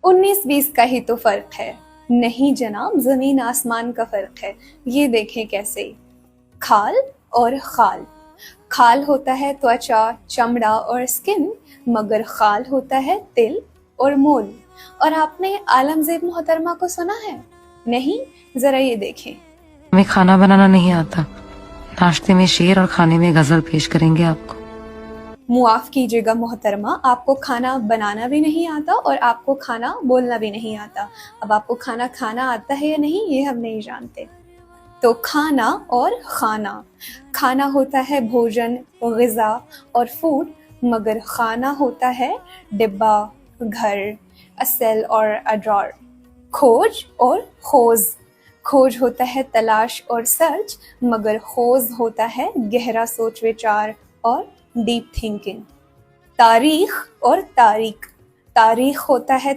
19-20 کا ہی تو فرق ہے. نہیں جناب، زمین آسمان کا فرق ہے. یہ دیکھیں کیسے. کھال اور خال. کھال ہوتا ہے توچا، چمڑا اور اسکن، مگر خال ہوتا ہے دل اور مول. اور آپ نے عالمزیب محترمہ کو سنا ہے؟ نہیں؟ ذرا یہ دیکھیں. ہمیں کھانا بنانا نہیں آتا، ناشتے میں شعر اور کھانے میں غزل پیش کریں گے آپ کو. معاف کیجیے گا محترمہ، آپ کو کھانا بنانا بھی نہیں آتا اور آپ کو کھانا بولنا بھی نہیں آتا. اب آپ کو کھانا کھانا آتا ہے یا نہیں یہ ہم نہیں جانتے. تو کھانا اور خانہ. کھانا ہوتا ہے بھوجن، غذا اور فوڈ، مگر خانہ ہوتا ہے ڈبہ، گھر، اصل اور اڈرار. کھوج اور خوض. کھوج ہوتا ہے تلاش اور سرچ، مگر خوض ہوتا ہے گہرا سوچ وچار اور ڈیپ تھنکنگ. تاریخ اور تاریخ. تاریخ ہوتا ہے